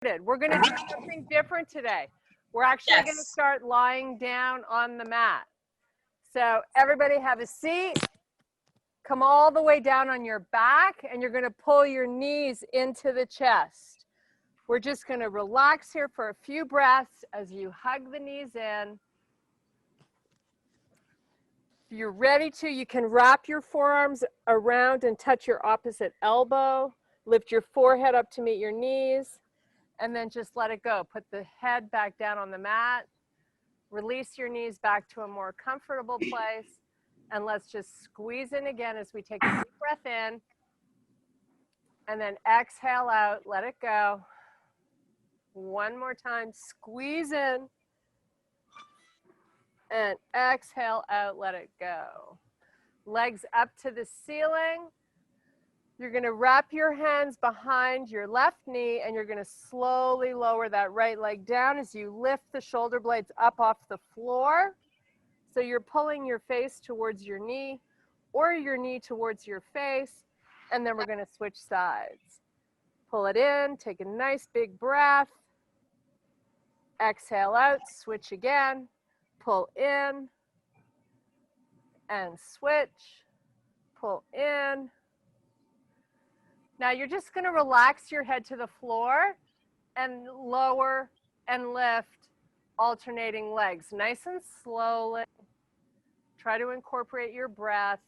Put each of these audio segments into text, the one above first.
We're going to do something different today. We're actually going to start lying down on the mat. So everybody have a seat. Come all the way down on your back, and you're going to pull your knees into the chest. We're just going to relax here for a few breaths as you hug the knees in. If you're ready to, you can wrap your forearms around and touch your opposite elbow. Lift your forehead up to meet your knees, and then just let it go. Put the head back down on the mat. Release your knees back to a more comfortable place. And let's just squeeze in again as we take a deep breath in. And then exhale out, let it go. One more time, squeeze in. And exhale out, let it go. Legs up to the ceiling. You're going to wrap your hands behind your left knee, and you're going to slowly lower that right leg down as you lift the shoulder blades up off the floor. So you're pulling your face towards your knee or your knee towards your face, and then we're going to switch sides. Pull it in, take a nice big breath. Exhale out, switch again. Pull in and switch. Pull in. Now you're just going to relax your head to the floor and lower and lift, alternating legs nice and slowly. Try to incorporate your breath.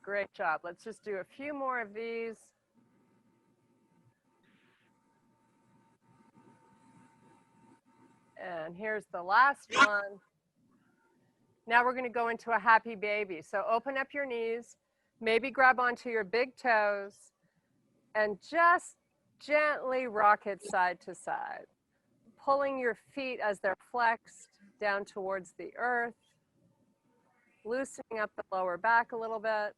Great job. Let's just do a few more of these. And here's the last one. Now we're going to go into a happy baby. So open up your knees, maybe grab onto your big toes, and just gently rock it side to side. Pulling your feet as they're flexed down towards the earth, loosening up the lower back a little bit.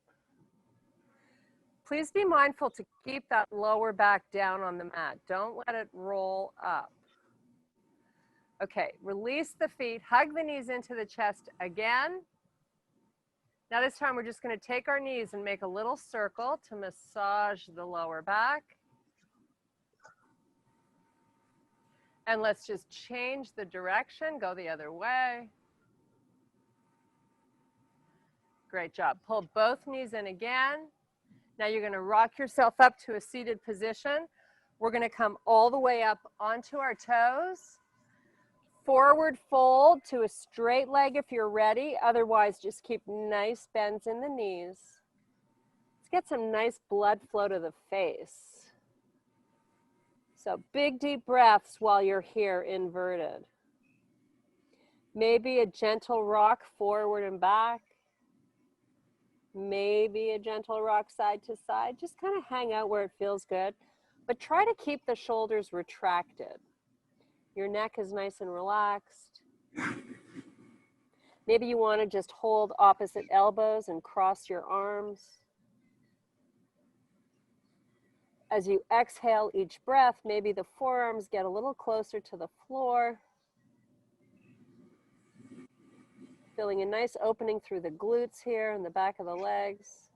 Please be mindful to keep that lower back down on the mat. Don't let it roll up. Okay, release the feet, hug the knees into the chest again. Now this time we're just going to take our knees and make a little circle to massage the lower back. And let's just change the direction, go the other way. Great job. Pull both knees in again. Now you're going to rock yourself up to a seated position. We're going to come all the way up onto our toes. Forward fold to a straight leg if you're ready. Otherwise, just keep nice bends in the knees. Let's get some nice blood flow to the face. So big deep breaths while you're here inverted. Maybe a gentle rock forward and back. Maybe a gentle rock side to side. Just kind of hang out where it feels good. But try to keep the shoulders retracted. Your neck is nice and relaxed. Maybe you want to just hold opposite elbows and cross your arms. As you exhale each breath, maybe the forearms get a little closer to the floor. Feeling a nice opening through the glutes here and the back of the legs.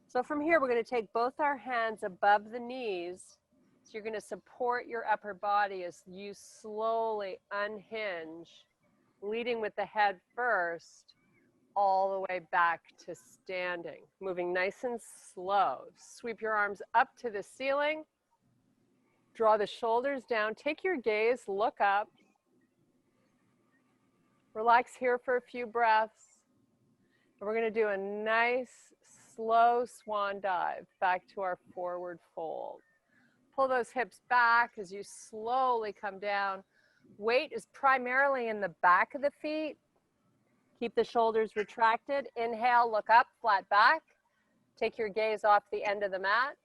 So from here, we're going to take both our hands above the knees. So you're going to support your upper body as you slowly unhinge, leading with the head first, all the way back to standing. Moving nice and slow. Sweep your arms up to the ceiling. Draw the shoulders down. Take your gaze, look up. Relax here for a few breaths. And we're going to do a nice, slow swan dive back to our forward fold. Pull those hips back as you slowly come down. Weight is primarily in the back of the feet. Keep the shoulders retracted. Inhale, look up, flat back. Take your gaze off the end of the mat.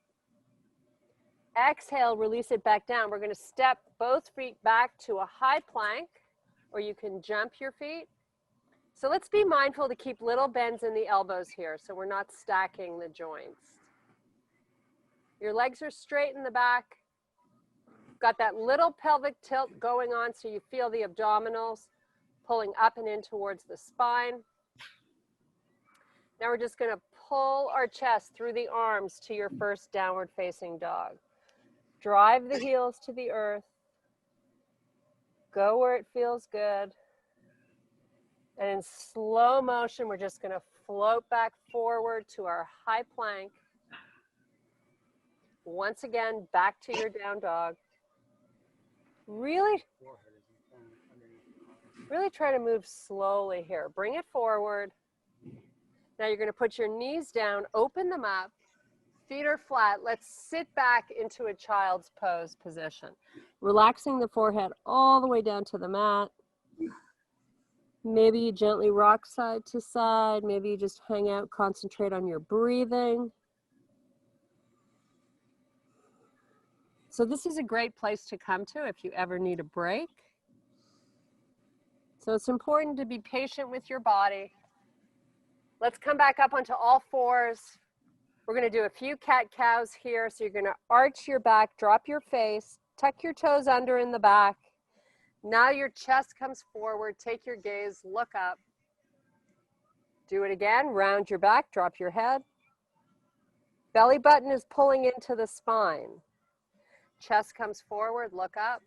Exhale, release it back down. We're going to step both feet back to a high plank, or you can jump your feet. So let's be mindful to keep little bends in the elbows here so we're not stacking the joints. Your legs are straight in the back. Got that little pelvic tilt going on so you feel the abdominals pulling up and in towards the spine. Now we're just going to pull our chest through the arms to your first downward facing dog. Drive the heels to the earth. Go where it feels good. And in slow motion, we're just going to float back forward to our high plank. Once again, back to your down dog. Really try to move slowly here. Bring it forward. Now you're going to put your knees down, open them up. Feet are flat. Let's sit back into a child's pose position. Relaxing the forehead all the way down to the mat. Maybe you gently rock side to side. Maybe you just hang out, concentrate on your breathing. So this is a great place to come to if you ever need a break. So it's important to be patient with your body. Let's come back up onto all fours. We're going to do a few cat-cows here. So you're going to arch your back, drop your face, tuck your toes under in the back. Now your chest comes forward. Take your gaze, look up. Do it again. Round your back, drop your head. Belly button is pulling into the spine. Chest comes forward, look up.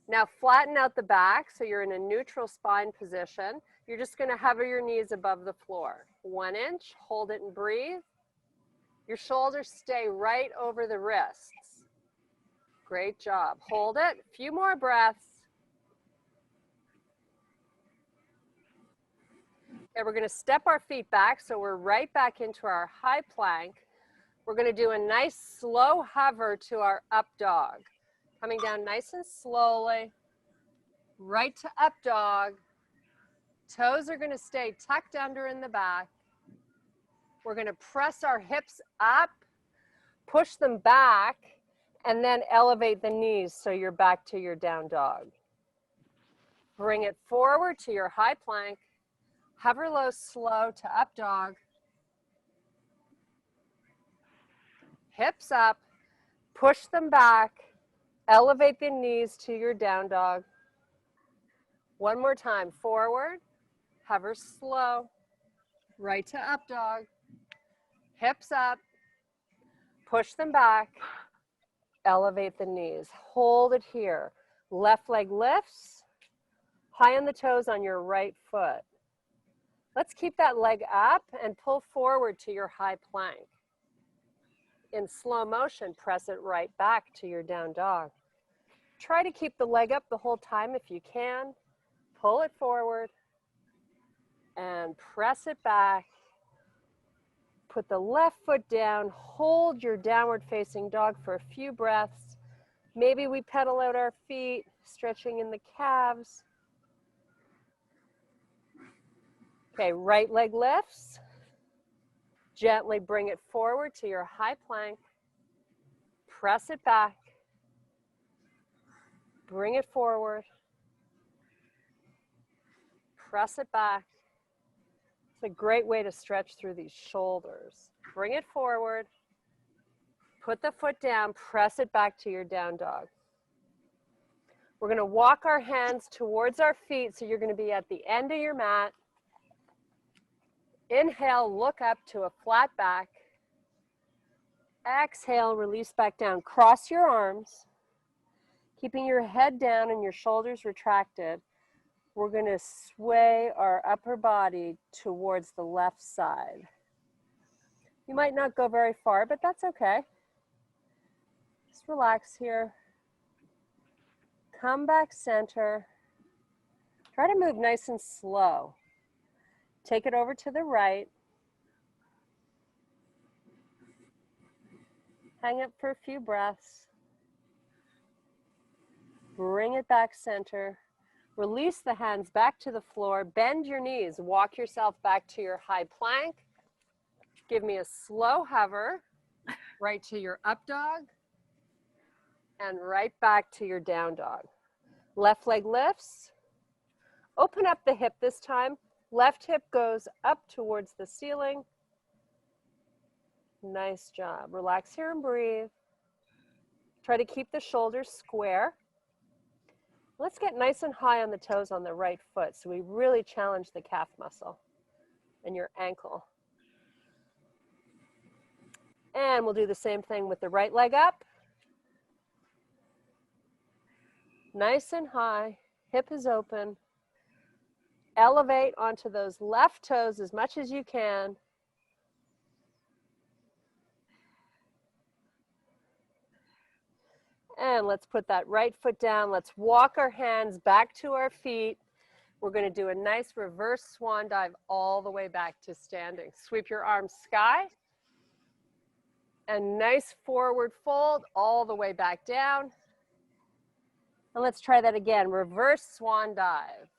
Now flatten out the back so you're in a neutral spine position. You're just going to hover your knees above the floor. 1 inch, hold it and breathe. Your shoulders stay right over the wrists. Great job. Hold it. A few more breaths. Okay, we're going to step our feet back so we're right back into our high plank. We're going to do a nice slow hover to our up dog. Coming down nice and slowly. Right to up dog. Toes are going to stay tucked under in the back. We're going to press our hips up, push them back, and then elevate the knees so you're back to your down dog. Bring it forward to your high plank. Hover low, slow to up dog. Hips up, push them back, elevate the knees to your down dog. One more time, forward, hover slow, right to up dog. Hips up, push them back, elevate the knees. Hold it here. Left leg lifts, high on the toes on your right foot. Let's keep that leg up and pull forward to your high plank. In slow motion, press it right back to your down dog. Try to keep the leg up the whole time if you can. Pull it forward and press it back. Put the left foot down, hold your downward facing dog for a few breaths. Maybe we pedal out our feet, stretching in the calves. Okay, right leg lifts. Gently bring it forward to your high plank. Press it back. Bring it forward. Press it back. It's a great way to stretch through these shoulders. Bring it forward. Put the foot down. Press it back to your down dog. We're going to walk our hands towards our feet, so you're going to be at the end of your mat. Inhale, look up to a flat back. Exhale, release back down. Cross your arms, keeping your head down and your shoulders retracted. We're going to sway our upper body towards the left side. You might not go very far, but that's okay. Just relax here. Come back center. Try to move nice and slow. Take it over to the right. Hang up for a few breaths. Bring it back center. Release the hands back to the floor. Bend your knees. Walk yourself back to your high plank. Give me a slow hover right to your up dog and right back to your down dog. Left leg lifts. Open up the hip this time. Left hip goes up towards the ceiling. Nice job. Relax here and breathe. Try to keep the shoulders square. Let's get nice and high on the toes on the right foot so we really challenge the calf muscle and your ankle. And we'll do the same thing with the right leg up. Nice and high, hip is open. Elevate onto those left toes as much as you can. And let's put that right foot down. Let's walk our hands back to our feet. We're going to do a nice reverse swan dive all the way back to standing. Sweep your arms sky. And nice forward fold all the way back down. And let's try that again. Reverse swan dive.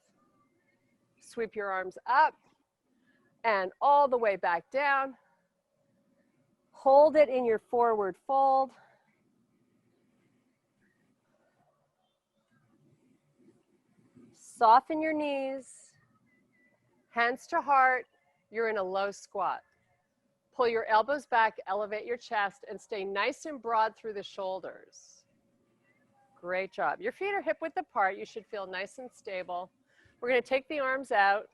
Sweep your arms up and all the way back down. Hold it in your forward fold. Soften your knees. Hands to heart. You're in a low squat. Pull your elbows back, elevate your chest, and stay nice and broad through the shoulders. Great job. Your feet are hip width apart. You should feel nice and stable. We're going to take the arms out.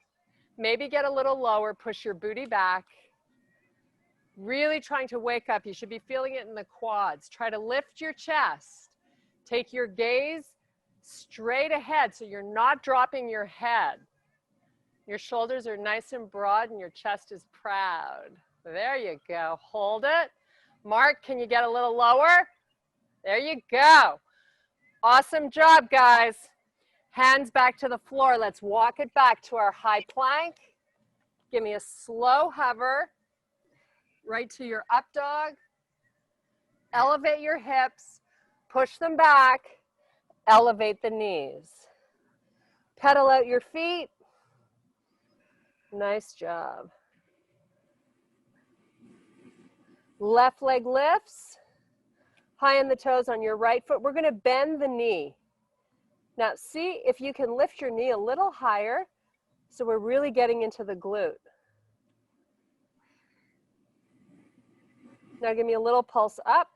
Maybe get a little lower. Push your booty back. Really trying to wake up. You should be feeling it in the quads. Try to lift your chest. Take your gaze straight ahead so you're not dropping your head. Your shoulders are nice and broad and your chest is proud. There you go. Hold it. Mark, can you get a little lower? There you go. Awesome job, guys. Hands back to the floor. Let's walk it back to our high plank. Give me a slow hover. Right to your up dog. Elevate your hips. Push them back. Elevate the knees. Pedal out your feet. Nice job. Left leg lifts. High on the toes on your right foot. We're going to bend the knee. Now see if you can lift your knee a little higher so we're really getting into the glute. Now give me a little pulse up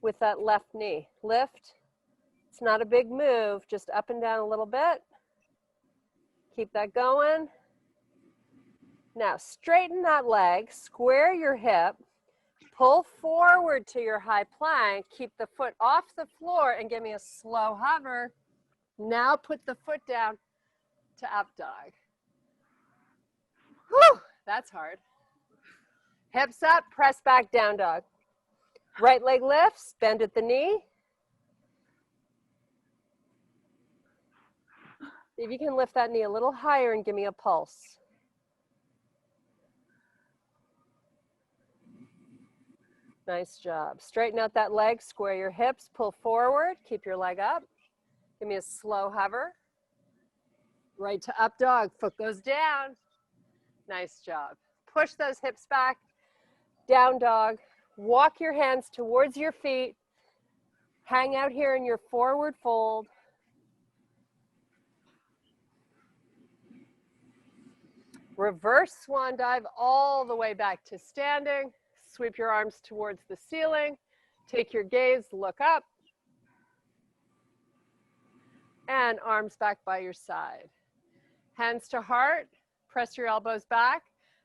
with that left knee. Lift. It's not a big move, just up and down a little bit. Keep that going. Now straighten that leg, square your hip, pull forward to your high plank, keep the foot off the floor and give me a slow hover. Now put the foot down to up dog. Whew, that's hard. Hips up, press back, down dog. Right leg lifts, bend at the knee. See if you can lift that knee a little higher and give me a pulse. Nice job. Straighten out that leg, square your hips, pull forward, keep your leg up. Give me a slow hover. Right to up dog, foot goes down. Nice job. Push those hips back, down dog. Walk your hands towards your feet. Hang out here in your forward fold. Reverse swan dive all the way back to standing. Sweep your arms towards the ceiling. Take your gaze, look up. And arms back by your side. Hands to heart. Press your elbows back.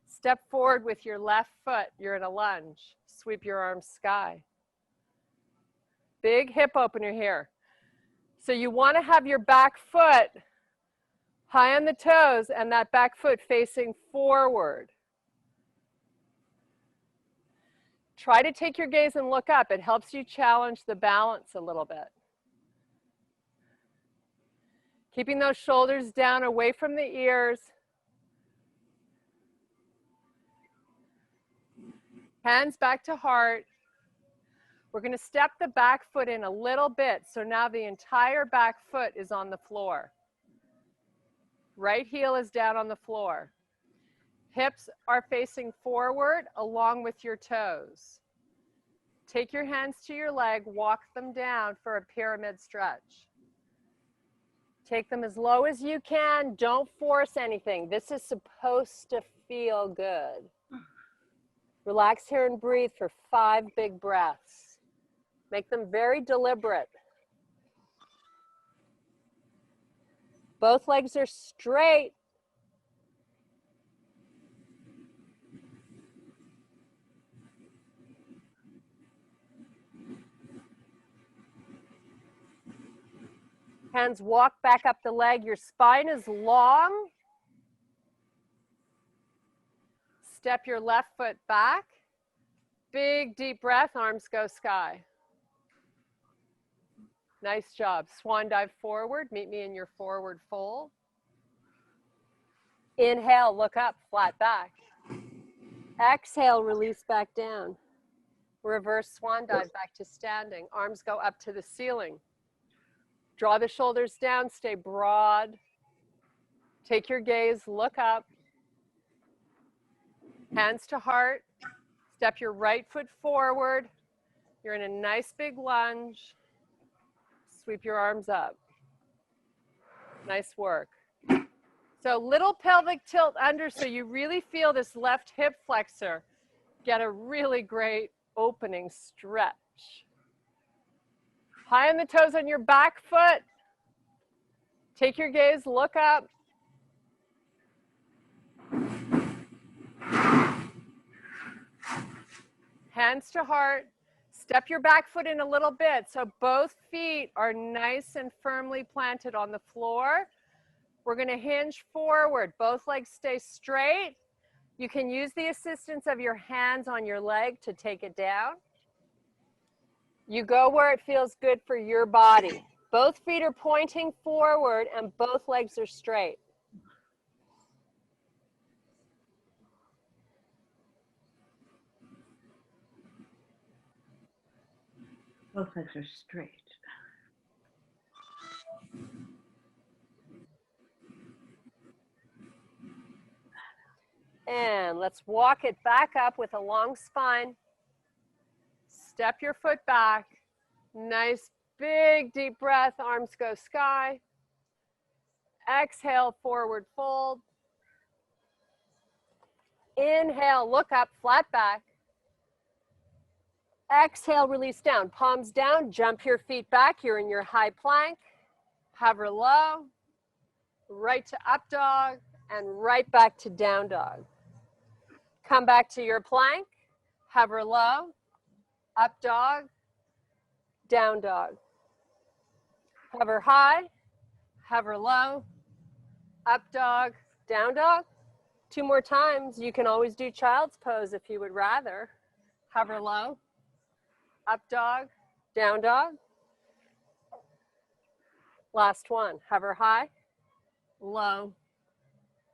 Step forward with your left foot. You're in a lunge. Sweep your arms sky. Big hip opener here. So you want to have your back foot high on the toes and that back foot facing forward. Try to take your gaze and look up. It helps you challenge the balance a little bit. Keeping those shoulders down away from the ears. Hands back to heart. We're going to step the back foot in a little bit. So now the entire back foot is on the floor. Right heel is down on the floor. Hips are facing forward along with your toes. Take your hands to your leg, walk them down for a pyramid stretch. Take them as low as you can. Don't force anything. This is supposed to feel good. Relax here and breathe for 5 big breaths. Make them very deliberate. Both legs are straight. Hands walk back up the leg. Your spine is long. Step your left foot back. Big deep breath, arms go sky. Nice job. Swan dive forward. Meet me in your forward fold. Inhale, look up, flat back. Exhale, release back down. Reverse swan dive back to standing. Arms go up to the ceiling. Draw the shoulders down, stay broad. Take your gaze, look up. Hands to heart. Step your right foot forward. You're in a nice big lunge. Sweep your arms up. Nice work. So little pelvic tilt under so you really feel this left hip flexor. Get a really great opening stretch. High on the toes on your back foot. Take your gaze, look up. Hands to heart. Step your back foot in a little bit so both feet are nice and firmly planted on the floor. We're going to hinge forward. Both legs stay straight. You can use the assistance of your hands on your leg to take it down. You go where it feels good for your body. Both feet are pointing forward and both legs are straight. Both legs are straight. And let's walk it back up with a long spine. Step your foot back. Nice big deep breath, arms go sky. Exhale, forward fold. Inhale, look up, flat back. Exhale, release down, palms down, jump your feet back. You're in your high plank. Hover low, right to up dog, and right back to down dog. Come back to your plank, hover low, up dog, down dog. Hover high, hover low, up dog, down dog. 2 more times. You can always do child's pose if you would rather. Hover low, up dog, down dog. Last one. Hover high, low,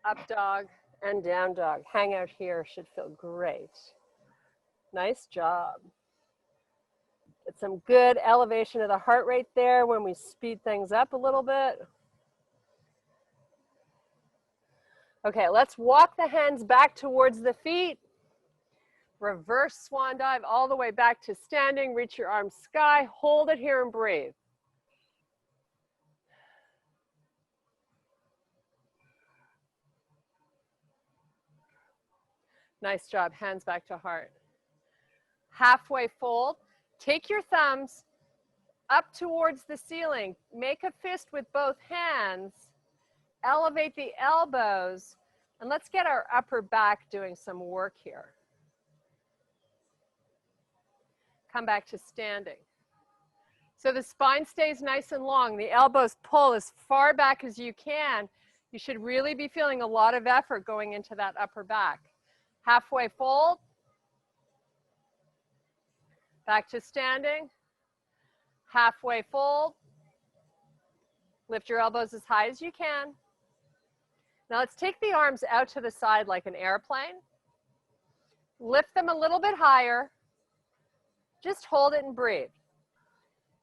up dog, and down dog. Hang out here should feel great. Nice job. Get some good elevation of the heart rate there when we speed things up a little bit. Okay, let's walk the hands back towards the feet. Reverse swan dive all the way back to standing. Reach your arms sky. Hold it here and breathe. Nice job. Hands back to heart. Halfway fold. Take your thumbs up towards the ceiling. Make a fist with both hands. Elevate the elbows. And let's get our upper back doing some work here. Come back to standing. So the spine stays nice and long. The elbows pull as far back as you can. You should really be feeling a lot of effort going into that upper back. Halfway fold. Back to standing. Halfway fold. Lift your elbows as high as you can. Now let's take the arms out to the side like an airplane. Lift them a little bit higher. Just hold it and breathe.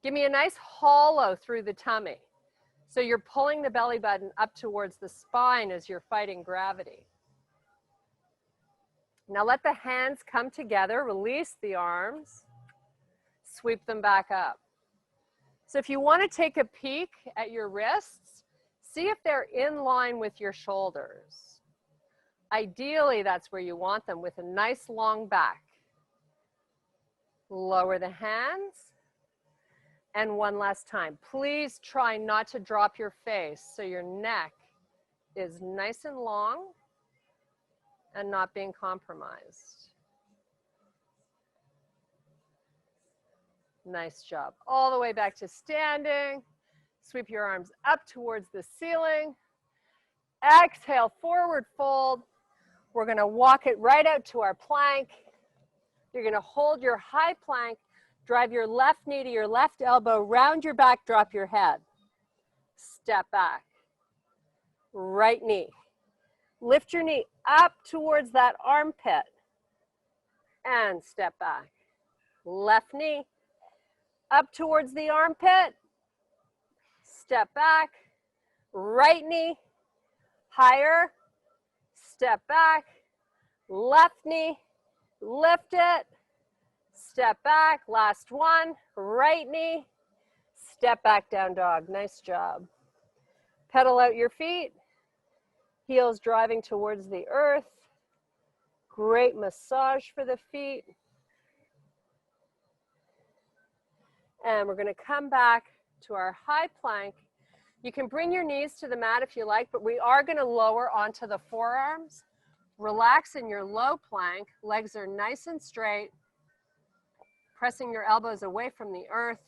Give me a nice hollow through the tummy. So you're pulling the belly button up towards the spine as you're fighting gravity. Now let the hands come together, release the arms, sweep them back up. So if you want to take a peek at your wrists, see if they're in line with your shoulders. Ideally, that's where you want them, with a nice long back. Lower the hands. And one last time. Please try not to drop your face so your neck is nice and long and not being compromised. Nice job. All the way back to standing. Sweep your arms up towards the ceiling. Exhale, forward fold. We're going to walk it right out to our plank. You're going to hold your high plank, drive your left knee to your left elbow, round your back, drop your head. Step back. Right knee. Lift your knee up towards that armpit and step back. Left knee up towards the armpit. Step back. Right knee higher. Step back. Left knee. Lift it. Step back. Last one. Right knee. Step back, down dog. Nice job. Pedal out your feet. Heels driving towards the earth. Great massage for the feet. And we're going to come back to our high plank. You can bring your knees to the mat if you like, but we are going to lower onto the forearms. Relax in your low plank. Legs are nice and straight. Pressing your elbows away from the earth.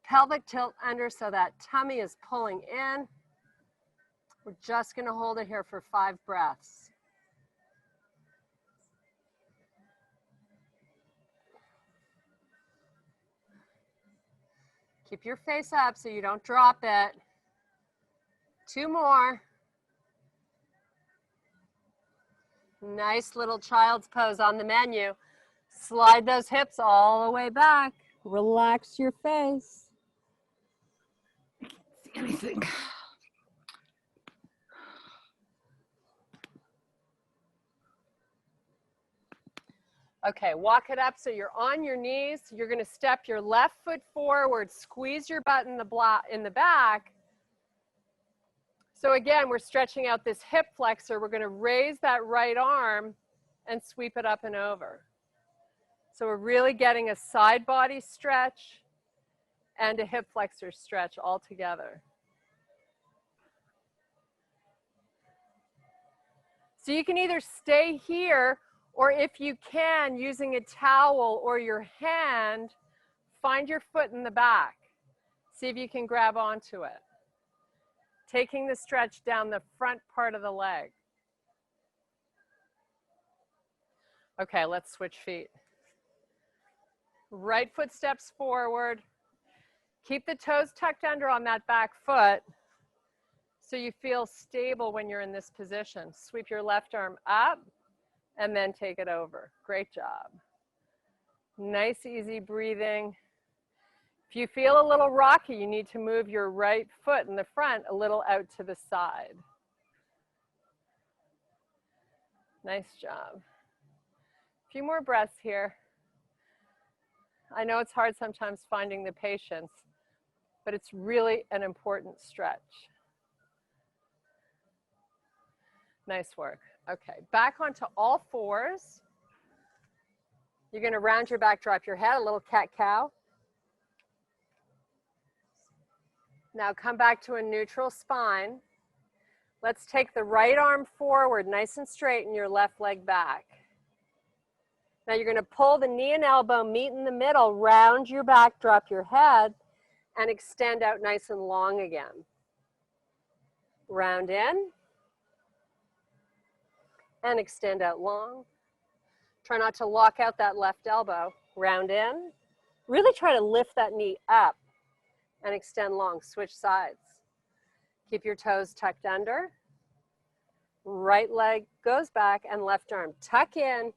Pelvic tilt under so that tummy is pulling in. We're just going to hold it here for 5 breaths. Keep your face up so you don't drop it. 2 more. Nice little child's pose on the menu. Slide those hips all the way back. Relax your face. I can't see anything. Okay, walk it up so you're on your knees. You're going to step your left foot forward, squeeze your butt in the back. So again, we're stretching out this hip flexor. We're going to raise that right arm and sweep it up and over. So we're really getting a side body stretch and a hip flexor stretch all together. So you can either stay here, or if you can, using a towel or your hand, find your foot in the back. See if you can grab onto it. Taking the stretch down the front part of the leg. Okay, let's switch feet. Right foot steps forward. Keep the toes tucked under on that back foot so you feel stable when you're in this position. Sweep your left arm up and then take it over. Great job. Nice, easy breathing. If you feel a little rocky, you need to move your right foot in the front a little out to the side. Nice job. A few more breaths here. I know it's hard sometimes finding the patience, but it's really an important stretch. Nice work. Okay, back onto all fours. You're going to round your back, drop your head, a little cat-cow. Now come back to a neutral spine. Let's take the right arm forward, nice and straight, and your left leg back. Now you're going to pull the knee and elbow, meet in the middle, round your back, drop your head, and extend out nice and long again. Round in. And extend out long. Try not to lock out that left elbow. Round in. Really try to lift that knee up and extend long. Switch sides. Keep your toes tucked under. Right leg goes back and left arm tuck in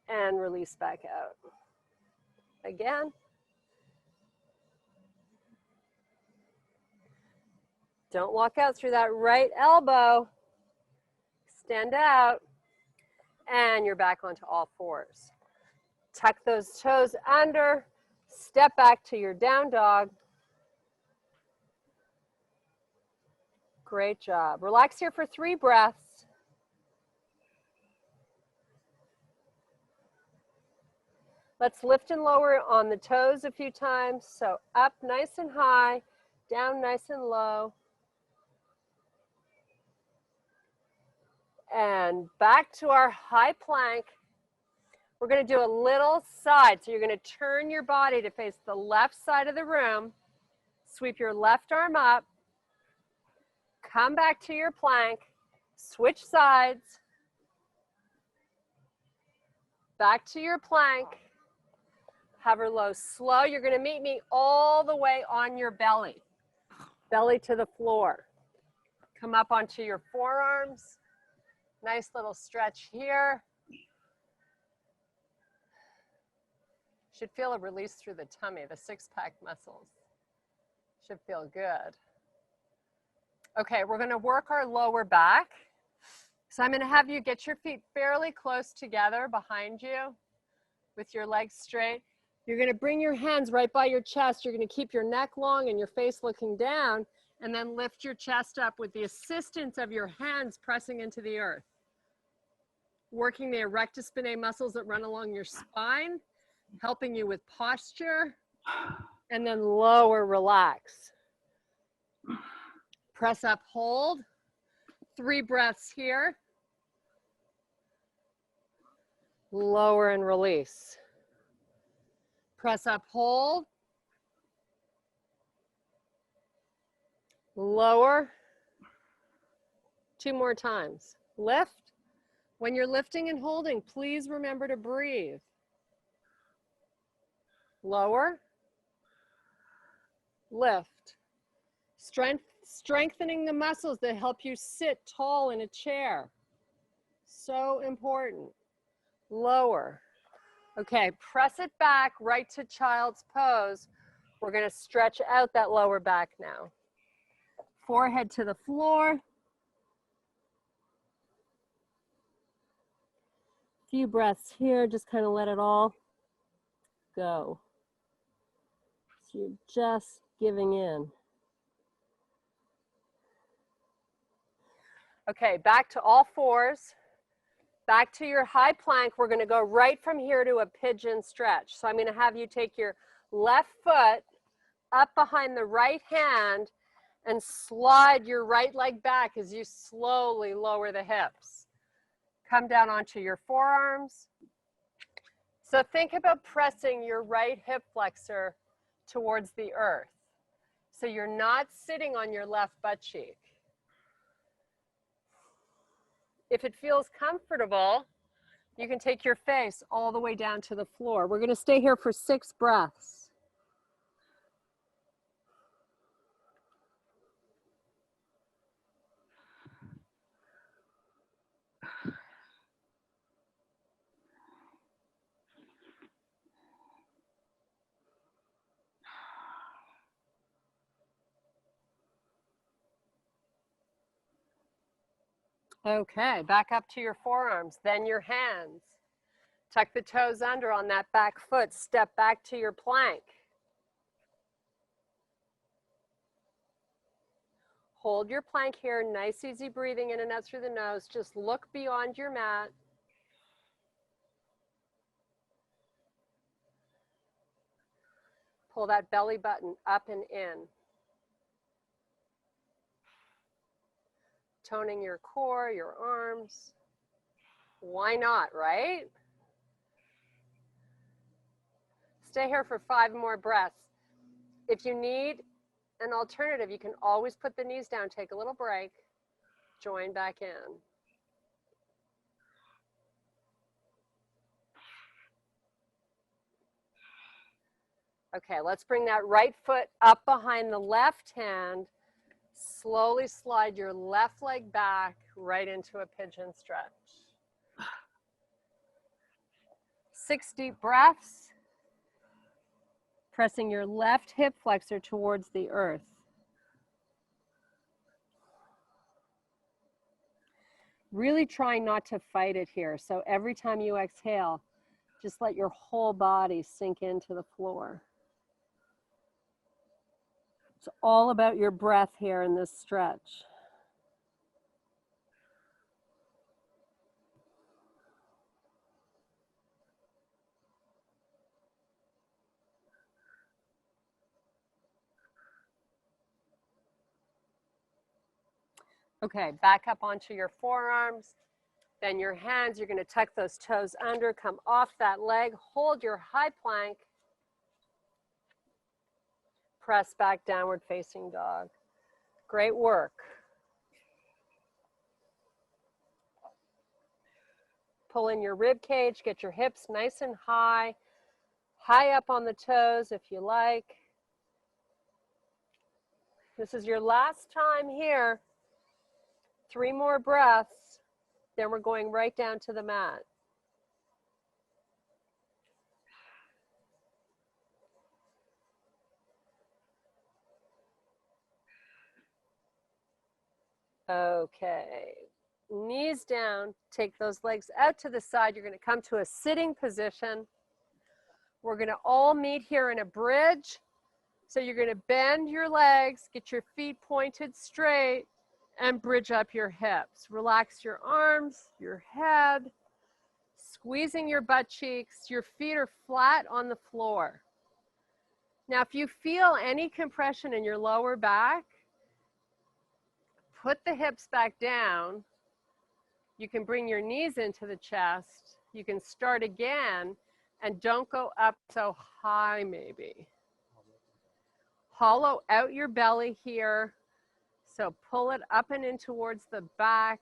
and release back out. Again. Don't walk out through that right elbow. Extend out, and you're back onto all fours. Tuck those toes under, step back to your down dog. Great job. Relax here for 3 breaths. Let's lift and lower on the toes a few times. So up nice and high, down nice and low. And back to our high plank. We're going to do a little side. So you're going to turn your body to face the left side of the room. Sweep your left arm up. Come back to your plank. Switch sides. Back to your plank. Hover low, slow. You're going to meet me all the way on your belly. Belly to the floor. Come up onto your forearms. Nice little stretch here. Should feel a release through the tummy, the six-pack muscles. Should feel good. Okay, we're going to work our lower back. So I'm going to have you get your feet fairly close together behind you with your legs straight. You're going to bring your hands right by your chest. You're going to keep your neck long and your face looking down, and then lift your chest up with the assistance of your hands pressing into the earth. Working the erector spinae muscles that run along your spine, helping you with posture, and then lower, relax. Press up, hold. 3 breaths here. Lower and release. Press up, hold. Lower. 2 more times. Lift. When you're lifting and holding, please remember to breathe. Lower. Lift. Strengthening the muscles that help you sit tall in a chair. So important. Lower. Okay, press it back right to child's pose. We're going to stretch out that lower back now. Forehead to the floor. Few breaths here, just kind of let it all go. So you're just giving in. Okay, back to all fours. Back to your high plank. We're going to go right from here to a pigeon stretch. So I'm going to have you take your left foot up behind the right hand and slide your right leg back as you slowly lower the hips. Come down onto your forearms. So think about pressing your right hip flexor towards the earth. So you're not sitting on your left butt cheek. If it feels comfortable, you can take your face all the way down to the floor. We're going to stay here for 6 breaths. Okay, back up to your forearms, then your hands. Tuck the toes under on that back foot. Step back to your plank. Hold your plank here. Nice, easy breathing in and out through the nose. Just look beyond your mat. Pull that belly button up and in. Toning your core, your arms. Why not, right? Stay here for 5 more breaths. If you need an alternative, you can always put the knees down, take a little break, join back in. Okay, let's bring that right foot up behind the left hand. Slowly slide your left leg back right into a pigeon stretch. 6 deep breaths. Pressing your left hip flexor towards the earth. Really trying not to fight it here. So every time you exhale, just let your whole body sink into the floor. It's all about your breath here in this stretch. Okay, back up onto your forearms, then your hands. You're going to tuck those toes under, come off that leg, hold your high plank. press back, downward facing dog. Great work. Pull in your rib cage, get your hips nice and high up on the toes if you like. This is your last time here. 3 more breaths, then we're going right down to the mat. Okay, knees down, take those legs out to the side. You're going to come to a sitting position. We're going to all meet here in a bridge. So you're going to bend your legs, get your feet pointed straight, and bridge up your hips. Relax your arms, your head, squeezing your butt cheeks. Your feet are flat on the floor. Now, if you feel any compression in your lower back, put the hips back down. You can bring your knees into the chest. You can start again, and don't go up so high maybe. Hollow out your belly here. So pull it up and in towards the back.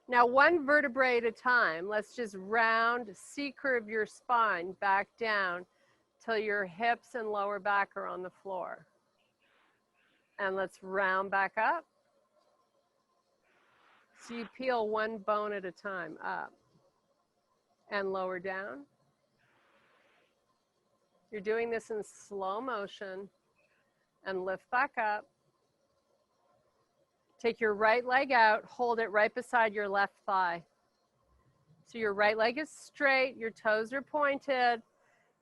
Now, one vertebrae at a time. Let's just round, C-curve your spine back down till your hips and lower back are on the floor. And let's round back up. So you peel one bone at a time, up and lower down. You're doing this in slow motion, and lift back up. Take your right leg out, hold it right beside your left thigh. So your right leg is straight, your toes are pointed,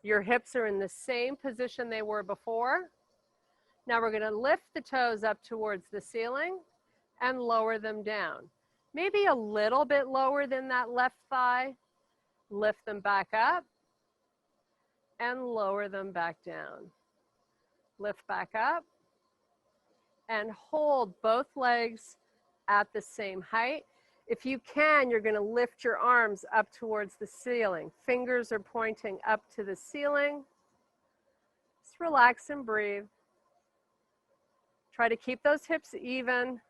your hips are in the same position they were before. Now we're going to lift the toes up towards the ceiling and lower them down. Maybe a little bit lower than that left thigh. Lift them back up and lower them back down. Lift back up and hold both legs at the same height. If you can, you're going to lift your arms up towards the ceiling. Fingers are pointing up to the ceiling. Just relax and breathe. Try to keep those hips even.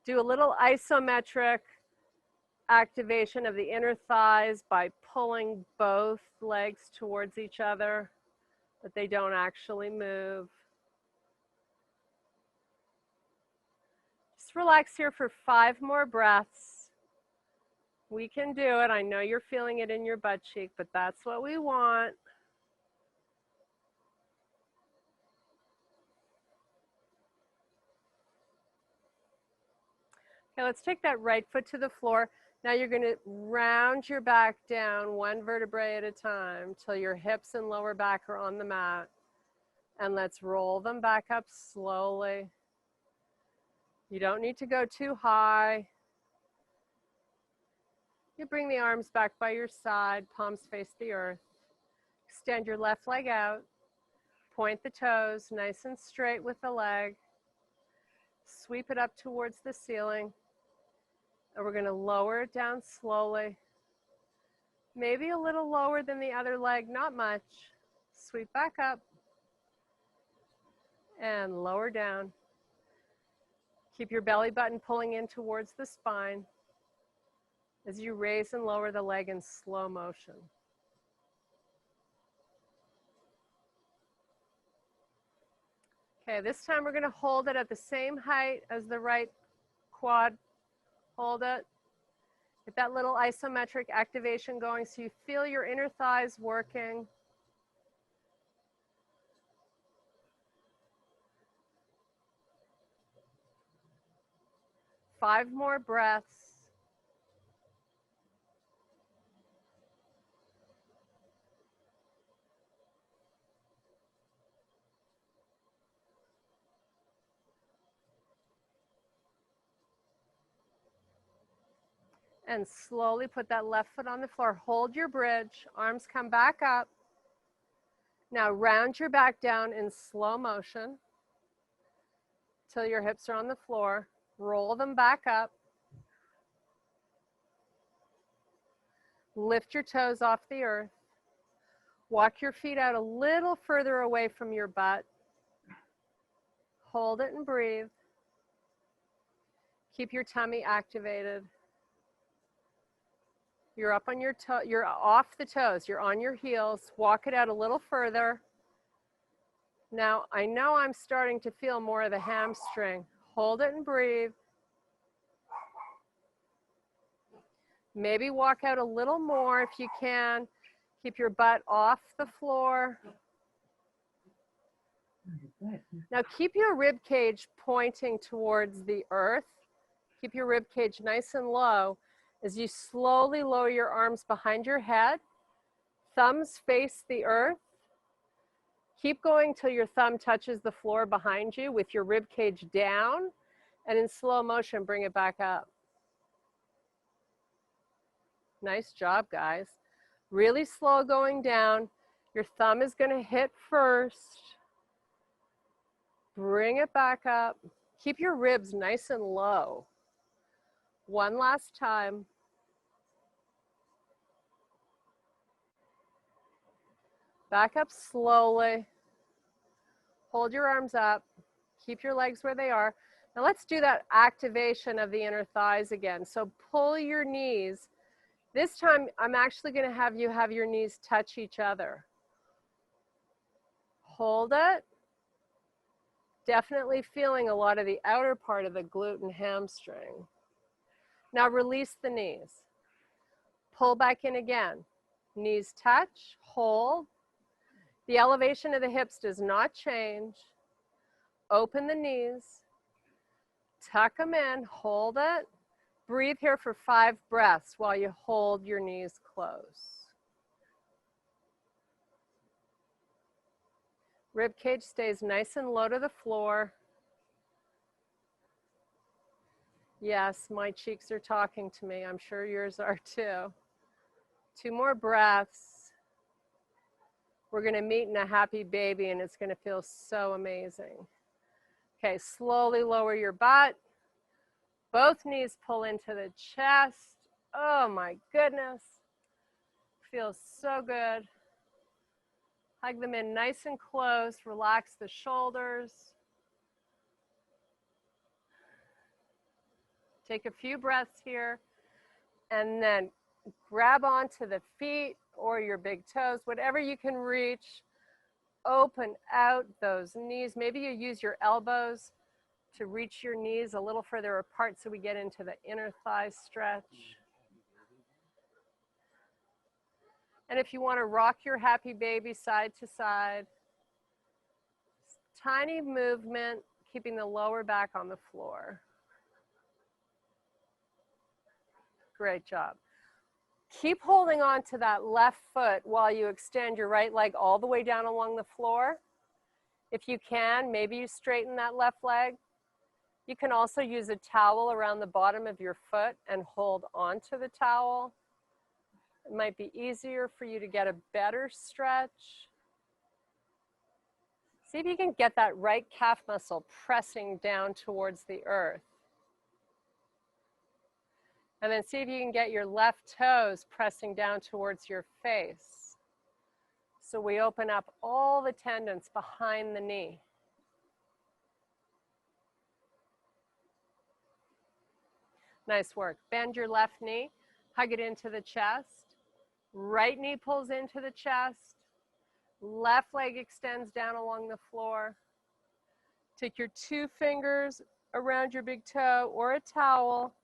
Do a little isometric activation of the inner thighs by pulling both legs towards each other, but they don't actually move. Just relax here for 5 more breaths. We can do it. I know you're feeling it in your butt cheek, but that's what we want. Okay, let's take that right foot to the floor. Now you're going to round your back down 1 vertebrae at a time till your hips and lower back are on the mat. And let's roll them back up slowly. You don't need to go too high. You bring the arms back by your side, palms face the earth. Extend your left leg out. Point the toes nice and straight with the leg. Sweep it up towards the ceiling. And we're going to lower it down slowly. Maybe a little lower than the other leg, not much. Sweep back up. And lower down. Keep your belly button pulling in towards the spine as you raise and lower the leg in slow motion. Okay, this time we're going to hold it at the same height as the right quad. Hold it. Get that little isometric activation going so you feel your inner thighs working. Five more breaths. And slowly put that left foot on the floor. Hold your bridge. Arms come back up. Now round your back down in slow motion till your hips are on the floor. Roll them back up. Lift your toes off the earth. Walk your feet out a little further away from your butt. Hold it and breathe. Keep your tummy activated. You're up on your toe, you're off the toes, you're on your heels. Walk it out a little further. Now, I know I'm starting to feel more of the hamstring. Hold it and breathe. Maybe walk out a little more if you can. Keep your butt off the floor. Now keep your rib cage pointing towards the earth. Keep your rib cage nice and low as you slowly lower your arms behind your head. Thumbs face the earth. Keep going till your thumb touches the floor behind you with your rib cage down, and in slow motion, bring it back up. Nice job, guys. Really slow going down. Your thumb is going to hit first. Bring it back up. Keep your ribs nice and low. One last time. Back up slowly. Hold your arms up. Keep your legs where they are. Now let's do that activation of the inner thighs again. So pull your knees. This time I'm actually going to have you have your knees touch each other. Hold it. Definitely feeling a lot of the outer part of the glute and hamstring. Now release the knees. Pull back in again. Knees touch, hold. The elevation of the hips does not change. Open the knees. Tuck them in, hold it. Breathe here for 5 breaths while you hold your knees close. Rib cage stays nice and low to the floor. Yes, my cheeks are talking to me. I'm sure yours are too. 2 more breaths. We're going to meet in a happy baby and it's going to feel so amazing. Okay, slowly lower your butt. Both knees pull into the chest. Oh my goodness. Feels so good. Hug them in nice and close. Relax the shoulders. Take a few breaths here. And then grab onto the feet or your big toes, whatever you can reach. Open out those knees. Maybe you use your elbows to reach your knees a little further apart so we get into the inner thigh stretch. And if you want to rock your happy baby side to side, tiny movement, keeping the lower back on the floor. Great job. Keep holding on to that left foot while you extend your right leg all the way down along the floor. If you can, maybe you straighten that left leg. You can also use a towel around the bottom of your foot and hold onto the towel. It might be easier for you to get a better stretch. See if you can get that right calf muscle pressing down towards the earth. And then see if you can get your left toes pressing down towards your face. So we open up all the tendons behind the knee. Nice work. Bend your left knee, hug it into the chest. Right knee pulls into the chest. Left leg extends down along the floor. Take your 2 fingers around your big toe or a towel.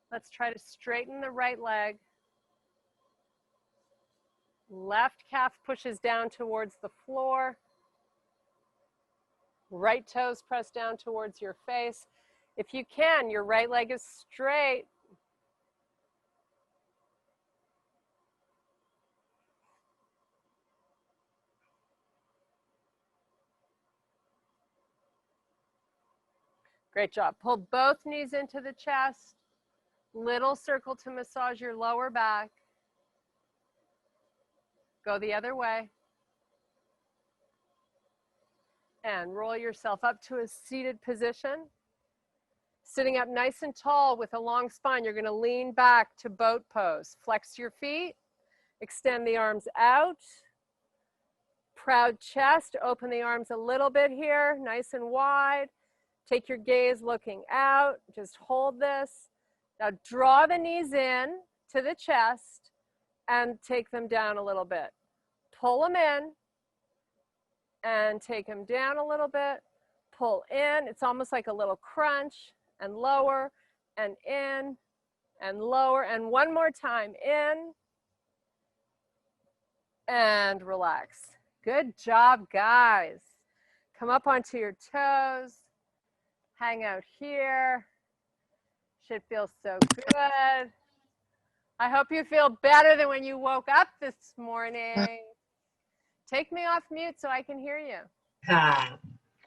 Let's try to straighten the right leg. Left calf pushes down towards the floor. Right toes press down towards your face. If you can, your right leg is straight. Great job. Pull both knees into the chest. Little circle to massage your lower back. Go the other way. And roll yourself up to a seated position. Sitting up nice and tall with a long spine, you're gonna lean back to boat pose. Flex your feet, extend the arms out. Proud chest, open the arms a little bit here, nice and wide. Take your gaze looking out, just hold this. Now draw the knees in to the chest and take them down a little bit. Pull them in and take them down a little bit. Pull in, it's almost like a little crunch, and lower and in and lower. And one more time, in and relax. Good job, guys. Come up onto your toes. Hang out here. Should feel so good. I hope you feel better than when you woke up this morning. Take me off mute so I can hear you.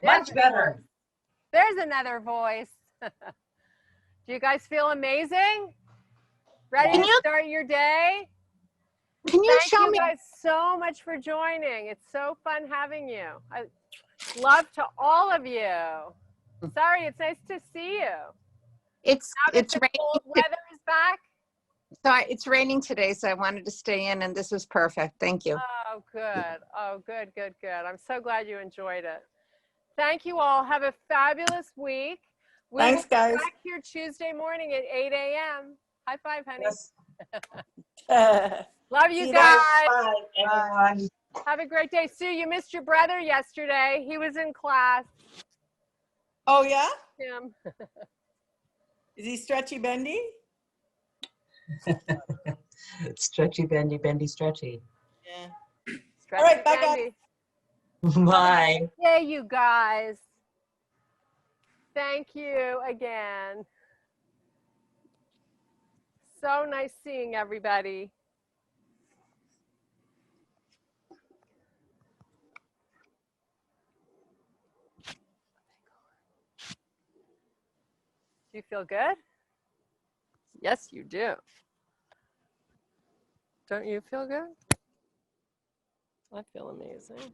Much better. There's another voice. Do you guys feel amazing? Ready to start your day? Can you Thank show you me? guys so much for joining. It's so fun having you. I love to all of you. Sorry, it's nice to see you. It's Now that the raining. cold weather is back. It's raining today, so I wanted to stay in, and this was perfect. Thank you. Oh, good. Oh, good, good, good. I'm so glad you enjoyed it. Thank you all. Have a fabulous week. Thanks, guys. We'll be back here Tuesday morning at 8 a.m. High five, honey. Yes. Love you See guys. Bye, everyone. Have a great day. Sue, you missed your brother yesterday. He was in class. Oh, yeah? Tim. Is he stretchy bendy? Stretchy, bendy, bendy, stretchy. Yeah. Stretchy All right, bye, guys. Bendy. Bye. Hey, you guys. Thank you again. So nice seeing everybody. Do you feel good? Yes, you do. Don't you feel good? I feel amazing.